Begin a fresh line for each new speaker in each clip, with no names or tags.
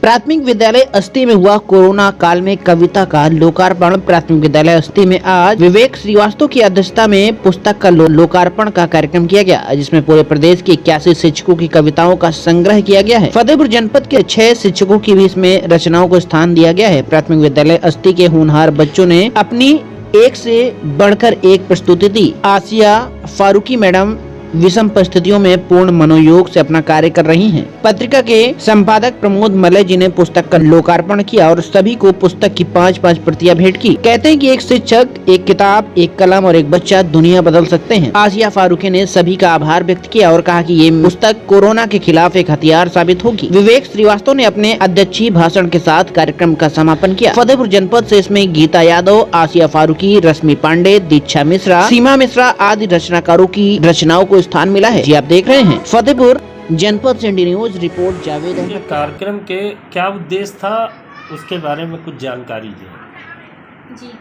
प्राथमिक विद्यालय अस्ती में हुआ कोरोना काल में कविता का लोकार्पण। प्राथमिक विद्यालय अस्ती में आज विवेक श्रीवास्तव की अध्यक्षता में पुस्तक का लोकार्पण का कार्यक्रम किया गया, जिसमें पूरे प्रदेश के 81 शिक्षकों की कविताओं का संग्रह किया गया है। फतेहपुर जनपद के 6 शिक्षकों की भी इसमें रचनाओं को स्थान दिया गया है। प्राथमिक विद्यालय अस्ती के होनहार बच्चों ने अपनी एक से बढ़कर एक प्रस्तुति दी। आसिया फारूकी मैडम विषम परिस्थितियों में पूर्ण मनोयोग से अपना कार्य कर रही हैं। पत्रिका के संपादक प्रमोद मलय जी ने पुस्तक का लोकार्पण किया और सभी को पुस्तक की 5-5 प्रतियां भेंट की। कहते हैं कि एक शिक्षक, एक किताब, एक कलम और एक बच्चा दुनिया बदल सकते हैं। आसिया फारूकी ने सभी का आभार व्यक्त किया और कहा कि ये पुस्तक कोरोना के खिलाफ एक हथियार साबित होगी। विवेक श्रीवास्तव ने अपने अध्यक्षीय भाषण के साथ कार्यक्रम का समापन किया। फतेहपुर जनपद से इसमें गीता यादव, आसिया फारूकी, रश्मि पांडे, दीक्षा मिश्रा, सीमा मिश्रा आदि रचनाकारों की रचनाओं को स्थान मिला है। जी आप देख रहे हैं फतेहपुर जनपद से इंडी न्यूज रिपोर्ट जावेद अहमद।
कार्यक्रम के क्या उद्देश्य था, उसके बारे में कुछ जानकारी दें।
जी,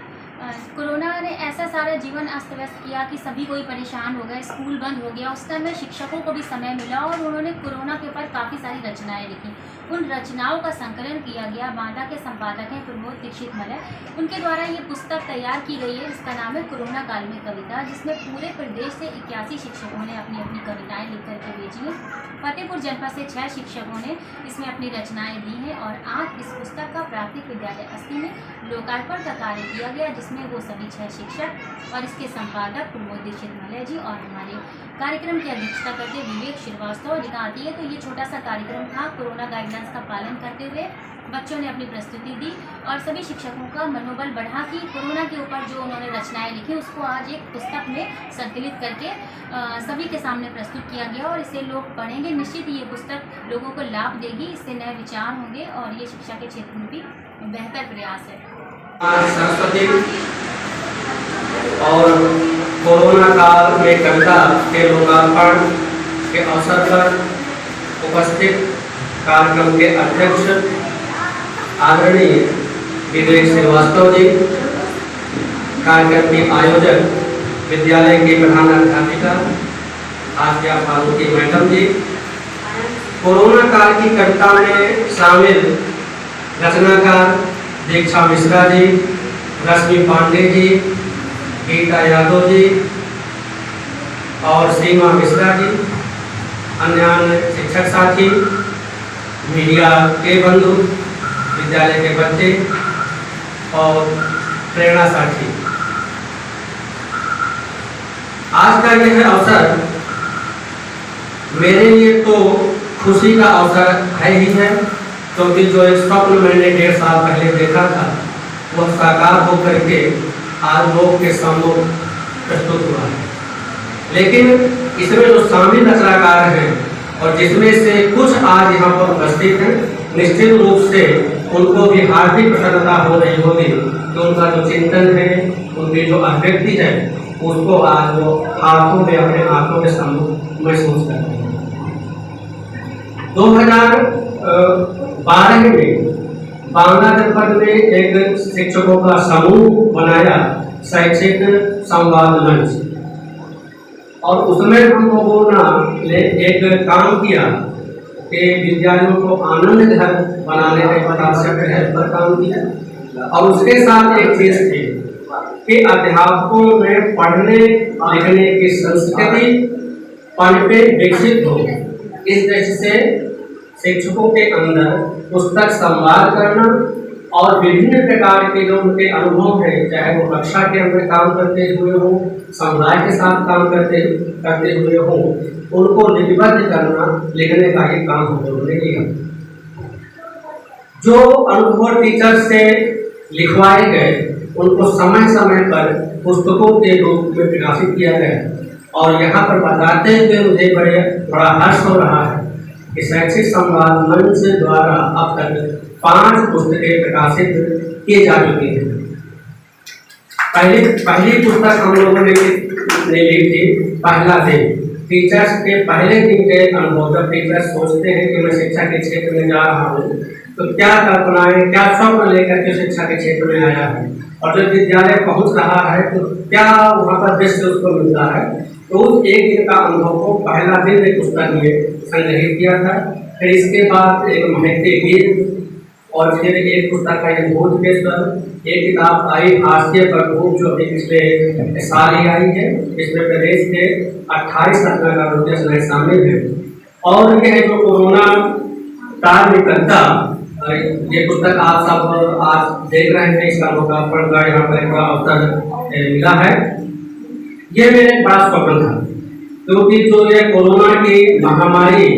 कोरोना ने ऐसा सारा जीवन अस्त व्यस्त किया कि सभी कोई परेशान हो गए, स्कूल बंद हो गया। उस समय शिक्षकों को भी समय मिला और उन्होंने कोरोना के ऊपर काफ़ी सारी रचनाएं लिखी। उन रचनाओं का संकलन किया गया। बांदा के संपादक हैं प्रमोद दीक्षित मलय, उनके द्वारा ये पुस्तक तैयार की गई है। इसका नाम है कोरोना काल में कविता, जिसमें पूरे प्रदेश से 81 शिक्षकों ने अपनी अपनी कविताएं लिख करके भेजी हैं। फतेहपुर जनपद से 6 शिक्षकों ने इसमें अपनी रचनाएं दी हैं और आज इस पुस्तक का प्राथमिक विद्यालय अस्ती में लोकार्पण का कार्य किया गया, जिसमें वो सभी 6 शिक्षक और इसके संपादक प्रमोद दीक्षित मलय जी और हमारे कार्यक्रम की अध्यक्षता करते विवेक श्रीवास्तव लिखा आती है। तो ये छोटा सा कार्यक्रम था। कोरोना गाइडलाइंस का पालन करते हुए बच्चों ने अपनी प्रस्तुति दी और सभी शिक्षकों का मनोबल बढ़ा कि कोरोना के ऊपर जो उन्होंने रचनाएं लिखी उसको आज एक पुस्तक में संकलित करके सभी के सामने प्रस्तुत किया गया और इसे लोग पढ़ेंगे। निश्चित ये पुस्तक लोगों को लाभ देगी, इससे नए विचार होंगे और ये शिक्षा के क्षेत्र में भी बेहतर प्रयास है।
सरस्वती और कोरोना काल में कविता के लोकार्पण के अवसर पर उपस्थित कार्यक्रम के अध्यक्ष आदरणीय विवेक श्रीवास्तव जी, कार्यक्रम के आयोजक विद्यालय की प्रधान अध्यापिका आसिया फारूकी मैडम जी, कोरोना काल की कविता में शामिल रचनाकार दीक्षा मिश्रा जी, रश्मि पांडे जी, गीता यादव जी और सीमा मिश्रा जी, अन्य शिक्षक साथी, मीडिया के बंधु, विद्यालय के बच्चे और प्रेरणा साथी, आज का यह अवसर मेरे लिए तो खुशी का अवसर है ही है, क्योंकि जो एक स्वप्न मैंने 1.5 साल पहले देखा था वह साकार होकर के आज लोग के सामने प्रस्तुत हुआ है। लेकिन इसमें जो शामिल रचनाकार हैं और जिसमें से कुछ आज यहाँ पर उपस्थित हैं, निश्चित रूप से उनको भी हार्दिक प्रसन्नता हो रही होगी कि उनका जो चिंतन है, उनकी जो अभिव्यक्ति है, उसको आज वो हाथों में, अपने आंखों के सामने महसूस कर रहे हैं। 2012 में बांदा जनपद में एक शिक्षकों का समूह बनाया, शैक्षिक संवाद मंच, और उसमें हम लोगों ने एक काम किया कि विद्यालयों को आनंद घर बनाने के पर काम किया। और उसके साथ एक चीज थी कि अध्यापकों में पढ़ने लिखने की संस्कृति पनपे विकसित हो। इस दृष्टि से शिक्षकों के अंदर पुस्तक संवाद करना और विभिन्न प्रकार के जो उनके अनुभव हैं, चाहे वो कक्षा के अंदर काम करते हुए हो, समुदाय के साथ काम करते हुए हो, उनको लिपिबद्ध करना, लिखने का ही काम हम लोगों ने किया। जो अनुभव टीचर से लिखवाए गए उनको समय समय पर पुस्तकों के रूप में प्रकाशित किया गया। और यहाँ पर बताते हुए मुझे बड़ा हर्ष हो रहा है कि शैक्षिक संवाद मंच द्वारा अब तक 5 पुस्तकें प्रकाशित की जा चुकी हैं। पहली पुस्तक हम लोगों ने ली थी पहला दिन, टीचर्स के पहले दिन के अनुभव। जब टीचर्स सोचते हैं कि मैं शिक्षा के क्षेत्र में जा रहा हूँ, तो क्या कल्पनाएं, क्या स्वप्न लेकर के शिक्षा के क्षेत्र में आया है, और जब विद्यालय पहुँच रहा है तो क्या वहाँ पर दृश्य उसको मिलता है। तो उस एक दिन का अनुभव को पहला दिन में पुस्तक में संग्रहित किया था। फिर इसके बाद एक महत्व गीत और फिर एक पुस्तक का भूत के स्तर, एक किताब आई हास्य पर भूत जो अभी पिछले साल ही आई है। इसमें प्रदेश के 28 रचनाकार शामिल है। और यह जो कोरोना काल में करता, ये पुस्तक आप सब आज देख रहे हैं, इसका लोकार्पण का यहाँ पर एक अवसर मिला है। ये मेरे बड़ा स्वप्न था, क्योंकि जो ये कोरोना की महामारी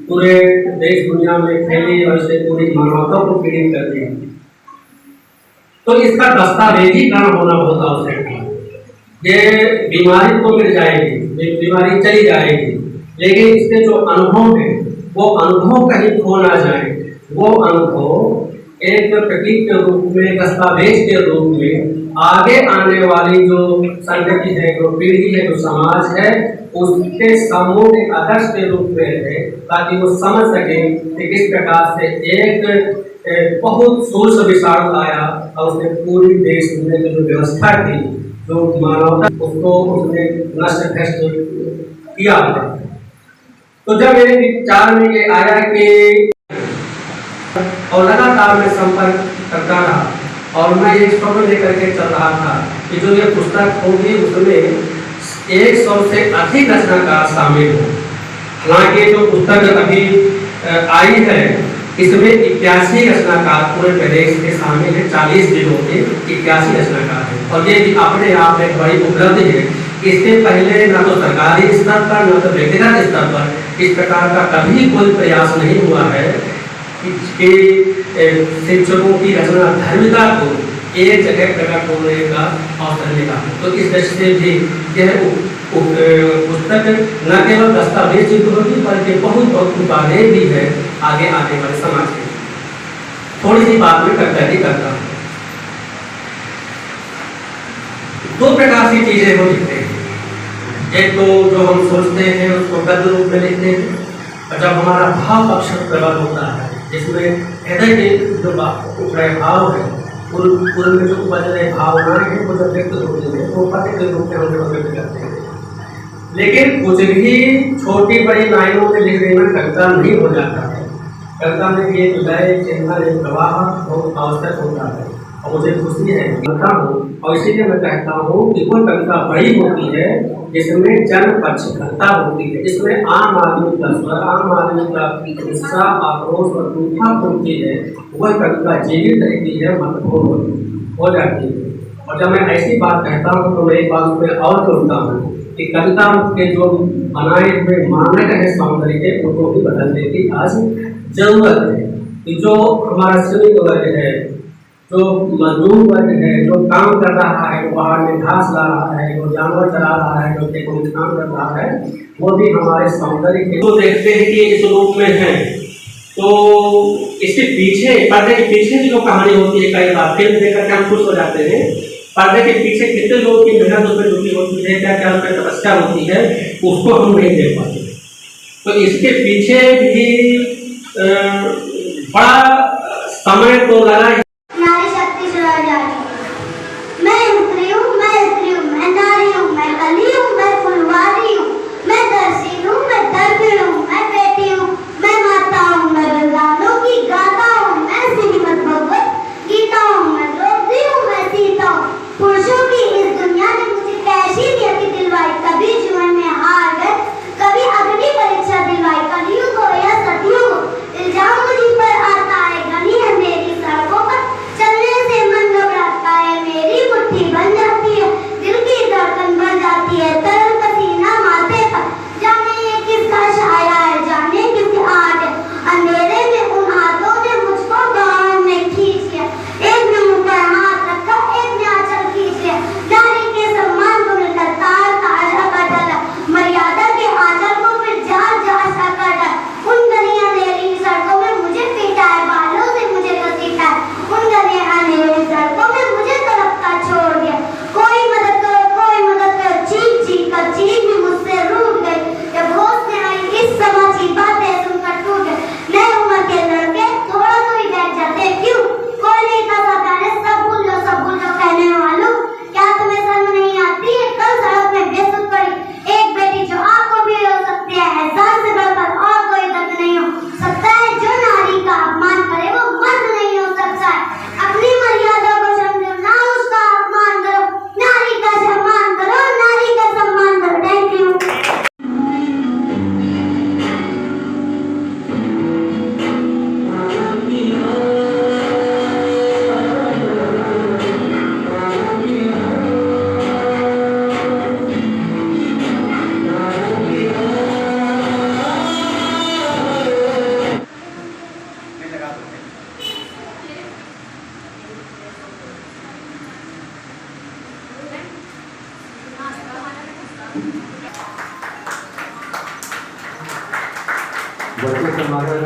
पूरे देश दुनिया में फैली और इसे पूरी मानवता को पीड़ित कर दिया, तो इसका दस्तावेजीकरण होना बहुत आवश्यक है। ये बीमारी तो मिट जाएगी, बीमारी चली जाएगी, लेकिन इसके जो अनुभव है वो अनुभव कहीं खो ना जाए। वो अनुभव एक प्रतीक के रूप में, दस्तावेज के रूप में आगे आने वाली जो संगति है, जो पीढ़ी है, जो समाज है, उसके समूह के आदर्श के रूप में है, ताकि वो समझ सके कि किस प्रकार से एक बहुत सूक्ष्म विषाणु आया और उसने पूरी देश में जो व्यवस्था थी, जो मानवता, उसको उसने नष्ट भ्रष्ट किया। तो जब मेरे विचार में ये आया कि और लगातार मैं संपर्क करता रहा और मैं एक स्वप्न लेकर के चल रहा था कि जो ये पुस्तक होगी उसमें 100 से अधिक रचनाकार शामिल हो। हालांकि जो पुस्तक अभी आई है इसमें 81 रचनाकार पूरे प्रदेश के शामिल है। 40 जिलों के 81 रचनाकार है और ये भी अपने आप एक बड़ी उपलब्धि है। इसके पहले न तो सरकारी स्तर पर न तो व्यक्तिगत स्तर पर इस प्रकार का कभी कोई प्रयास नहीं हुआ है कि शिक्षकों की रचना धर्मिता को एक जगह प्रकट होने का अवसर मिला। तो इस दृष्टि से भी यह पुस्तक न केवल दस्तावेज की होगी बल्कि बहुत बातें भी है आगे आने वाले समाज में। थोड़ी सी बात में करता हूँ। 2 प्रकार की चीजें हम लिखते हैं। एक तो जो हम सोचते हैं उसको गद्य रूप में लिखते हैं, और जब हमारा भाव पक्ष प्रबल होता है, जिसमें हृदय के जो उठ रहे भाव है, पूर्व में जो उपज रहे भावनाएं हैं, वो जब व्यक्त होती है वो पत्र के रूप में हम व्यक्त करते हैं। लेकिन कुछ भी छोटी बड़ी लाइनों में लिख देना कविता नहीं हो जाता है। कविता में भी एक लय, चिंतन, एक प्रवाह बहुत आवश्यक होता है और मुझे खुशी है कहता हूँ। और इसीलिए मैं कहता हूँ कि कोई कविता बड़ी होती है जिसमें जन पक्षधरता होती है, जिसमें आम आदमी का स्वर, आम आदमी का गुस्सा, आक्रोश और दुखा होती है, वह कविता जीवित रहती है, महत्वपूर्ण हो जाती है। और जब मैं ऐसी बात कहता हूँ तो मैं एक बात उसमें और जोड़ता हूँ कि कविता के जो बनाए हुए मानक है सौंदर्य के, उनको भी बदलने की आज जरूरत है। कि जो हमारा श्रमिक वर्ग है, जो मजदूर वर्ग है, जो काम कर रहा है, जो बाहर में घास ला रहा है, जो जानवर चला रहा है, जो खेतों में काम कर रहा है, वो भी हमारे सौंदर्य के तो देखते हैं कि इस रूप में है। तो इसके पीछे, पर्दे के पीछे जो कहानी होती है, कई बार फिल्म देखकर के हम खुश हो जाते हैं। पर्दे के पीछे कितने लोग की मेहनत उसमें जुटी होती है, क्या क्या उसमें तपस्या होती है, उसको हम नहीं देख पाते। तो इसके पीछे भी बड़ा समय तो लगा।
इल्जाम मुझ पर आता है, गली है मेरी सड़कों पर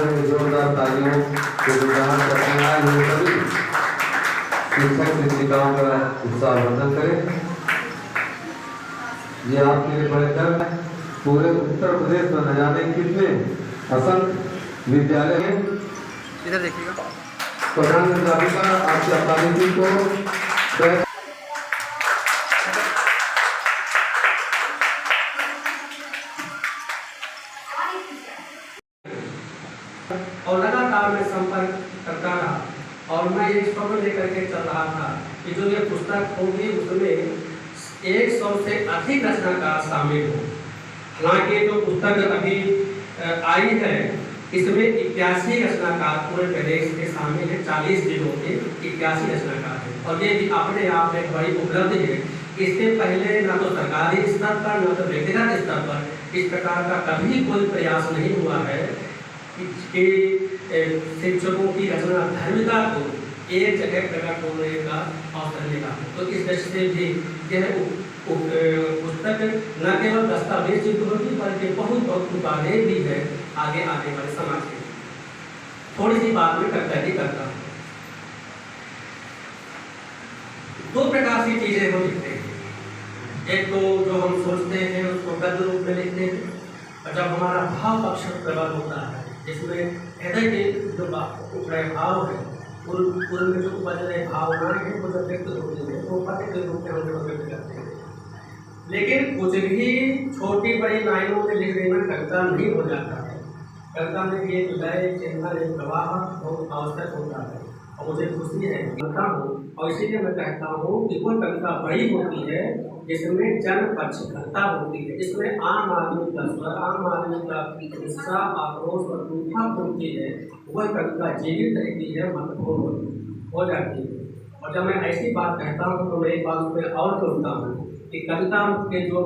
में जोरदार तालियों के रुझान करने आए हुए सभी शिक्षक शिक्षिकाओं का उत्साहवर्धन करें। ये आपके लिए बड़े गर्व है। पूरे उत्तर प्रदेश में न जाने कितने असंख्य विद्यालय हैं।
इधर देखिएगा।
प्रधानमंत्री का आपकी अकादमी को
और लगातार मैं संपर्क करता रहा और मैं एक स्वप्न लेकर के चल रहा था कि जो ये पुस्तक होगी उसमें 100 से अधिक रचनाकार शामिल हो। हालांकि जो पुस्तक अभी आई है इसमें 81 रचनाकार पूरे प्रदेश के शामिल है। 40 जिलों के 81 रचनाकार है और ये भी अपने आप में बड़ी उपलब्धि है। इससे पहले न तो सरकारी स्तर पर न तो व्यक्तिगत स्तर पर इस प्रकार का कभी कोई प्रयास नहीं हुआ है कि शिक्षकों की रचना धर्मिता को एक जगह प्रकट होने का अवसर मिला। तो इस दृष्टि से भी यह पुस्तक न केवल दस्तावेज चित्र होगी बल्कि बहुत उपादेय भी है आगे आने वाले समाज के। थोड़ी सी बात में करता हूँ। दो प्रकार की चीजें हम लिखते हैं। एक तो जो हम सोचते हैं उसको गद्य रूप में लिखते हैं और जब हमारा भाव पक्ष प्रबल होता है जिसमें हृदय के जो उठ रहे भाव है उनमें जो उपज रहे भावनाएं हैं वो जब व्यक्त होती है तो पत्र के रूप में हम लोग व्यक्त करते हैं। लेकिन कुछ भी छोटी बड़ी लाइनों में लिख देना कविता नहीं हो जाता है। कविता में भी एक लय चिंतन एक प्रवाह बहुत आवश्यक होता है और मुझे खुशी है कहता हूँ और इसीलिए मैं कहता हूँ कि वो कविता बड़ी होती है जिसमें जन पक्षधरता होती है, जिसमें आम आदमी का स्वर आम आदमी का गुस्सा आक्रोश और दुखा होती है। वह कविता जीवित रहती है, महत्वपूर्ण हो जाती है। और जब मैं ऐसी बात कहता हूँ तो मैं एक बात उसमें और जोड़ता हूँ कि कविता के जो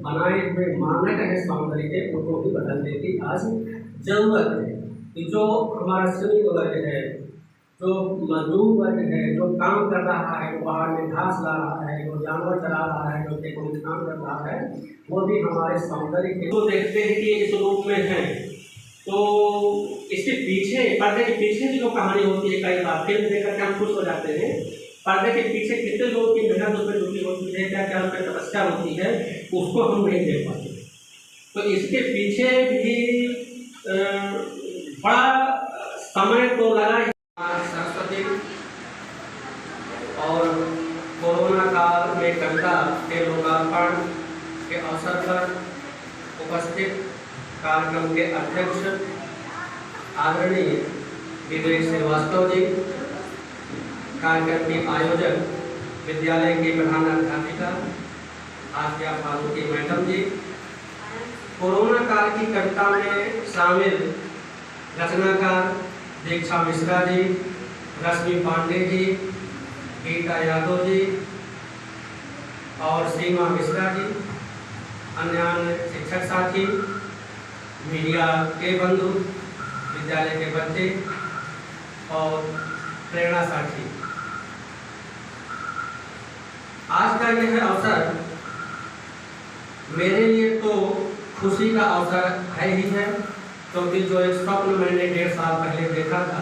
बनाए हुए मानक है सौंदर्य के उनको भी बदलने की आज जरूरत है। कि जो हमारा श्रमिक वर्ग है, जो मजदूर वर्ग है, जो काम कर रहा है, जो बाहर में घास ला रहा है, जो जानवर चला रहा है, जो खेतों में काम कर रहा है, वो भी हमारे सौंदर्य के तो देखते हैं कि इस रूप में है। तो इसके पीछे पर्दे के पीछे की जो कहानी होती है कई बार फिल्म देख करके हम खुश हो जाते हैं। पर्दे के पीछे कितने लोग की मेहनत उसमें जुटी होती है, क्या क्या उसमें तपस्या होती है, उसको हम नहीं देख पाते। तो इसके पीछे भी बड़ा समय तो लगा। सरस्वती और कोरोना काल में कविता के लोकार्पण के अवसर पर उपस्थित कार्यक्रम के अध्यक्ष आदरणीय विवेक श्रीवास्तव जी, कार्यक्रम के आयोजक विद्यालय की प्रधानाध्यापिका आसिया फारूकी मैडम जी, कोरोना काल की कविता में शामिल रचनाकार दीक्षा मिश्रा जी, रश्मि पांडे जी, गीता यादव जी और सीमा मिश्रा जी, अन्य शिक्षक साथी, मीडिया के बंधु, विद्यालय के बच्चे और प्रेरणा साथी, आज का यह अवसर मेरे लिए तो खुशी का अवसर है ही है, क्योंकि जो एक स्वप्न मैंने 1.5 साल पहले देखा था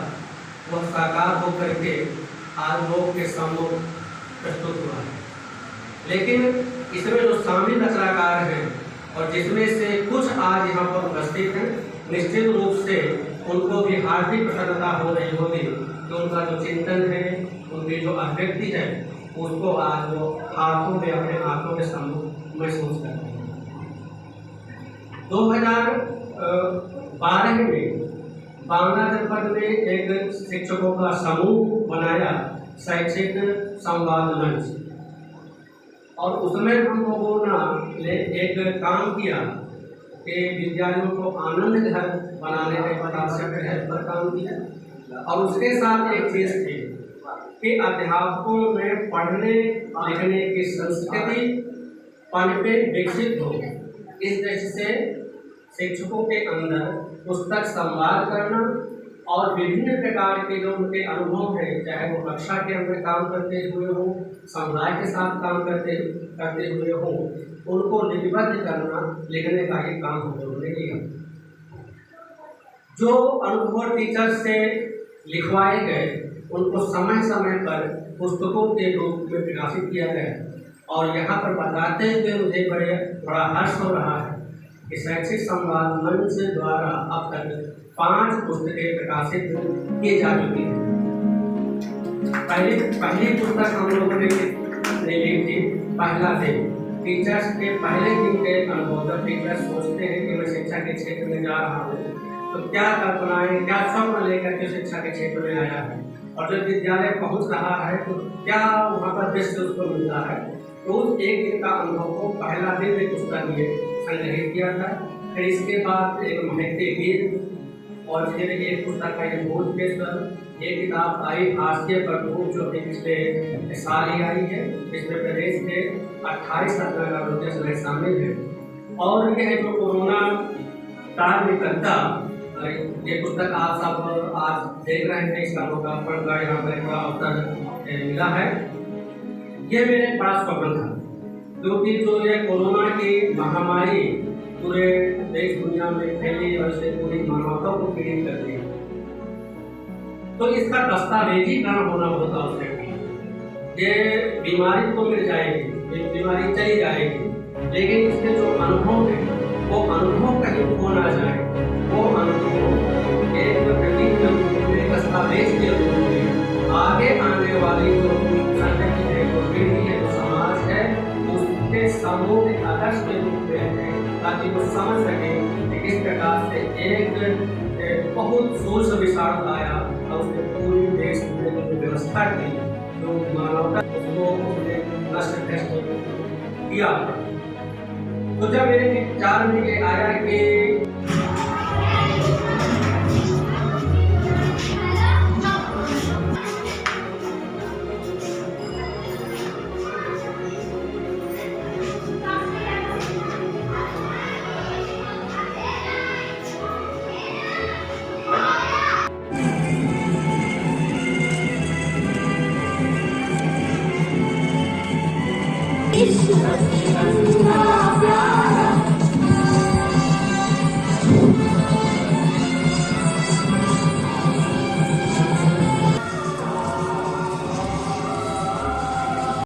वह साकार होकर के आज लोग के सम्मुख प्रस्तुत हुआ है। लेकिन इसमें जो शामिल रचनाकार हैं और जिसमें से कुछ आज यहाँ पर उपस्थित हैं, निश्चित रूप से उनको भी हार्दिक प्रसन्नता हो रही होगी कि उनका जो चिंतन है, उनकी जो अभिव्यक्ति है, उसको आज वो हाथों में अपने हाथों के सम्मुख महसूस करते हैं। 2012 में बांदा जनपद में एक शिक्षकों का समूह बनाया, शैक्षिक संवाद मंच, और उसमें हम लोगों ने एक काम किया कि विद्यालयों को आनंद घर बनाने के पर काम किया। और उसके साथ एक चीज थी कि अध्यापकों में पढ़ने लिखने की संस्कृति पनपे विकसित हो। इस दृष्टि से शिक्षकों के अंदर पुस्तक संवाद करना और विभिन्न प्रकार के जो उनके अनुभव हैं, चाहे वो कक्षा के अंदर काम करते हुए हो, समुदाय के साथ काम करते हुए हो, उनको लिपिबद्ध करना, लिखने का ये काम हम लोगों ने किया। जो अनुभव टीचर से लिखवाए गए उनको समय समय पर पुस्तकों के रूप में प्रकाशित किया गया और यहाँ पर बताते हुए मुझे बड़ा हर्ष हो रहा है कि शैक्षिक संवाद मंच द्वारा अब तक 5 पुस्तकें प्रकाशित की जा चुकी हैं। पहली पुस्तक हम लोगों ने ली थी पहला दिन। टीचर्स के पहले दिन के अनुभव जब टीचर्स सोचते हैं कि मैं शिक्षा के क्षेत्र में जा रहा हूँ तो क्या कल्पनाएं क्या स्वप्न लेकर के शिक्षा के क्षेत्र में आया है और जब विद्यालय पहुँच रहा है तो क्या वहाँ पर दृश्य उसको मिलता है। तो उस एक दिन का अनुभव को पहला दिन में पुस्तक में संग्रहित किया था। फिर इसके बाद एक महत्व गीत और फिर एक पुस्तक है भूतकेश्वर। ये किताब आई हास्य पर जो पिछले साल ही आई है। इसमें प्रदेश के 28 रचनाकार शामिल है और यह जो कोरोना काल में कविता ये पुस्तक आप सब आज देख रहे थे। इसका लोकार्पण का यहाँ पर थोड़ा अवसर मिला है। ये मेरे बड़ा स्वप्न था क्योंकि जो ये कोरोना की महामारी पूरे देश दुनिया में फैली और इससे पूरी मानवता को पीड़ित करती है तो इसका दस्तावेजीकरण होना बहुत आवश्यक है। ये बीमारी तो मिल जाएगी, ये बीमारी चली जाएगी, लेकिन इसके जो अनुभव है वो अनुभव कहीं खो ना जाए। वो अनुभव एक प्रतीक के रूप में, दस्तावेज के रूप में आगे आने वाली जो संगति है, जो पीढ़ी है, जो समाज है, उसके सामूहिक आदर्श के रूप में है ताकि वो समझ सके कि किस प्रकार से एक बहुत सोच विशाल आया और उसने पूरी देश में जो व्यवस्था की जो मानवता उसको उसने नष्ट किया। तो जब मेरे विचार में ये आया कि
It's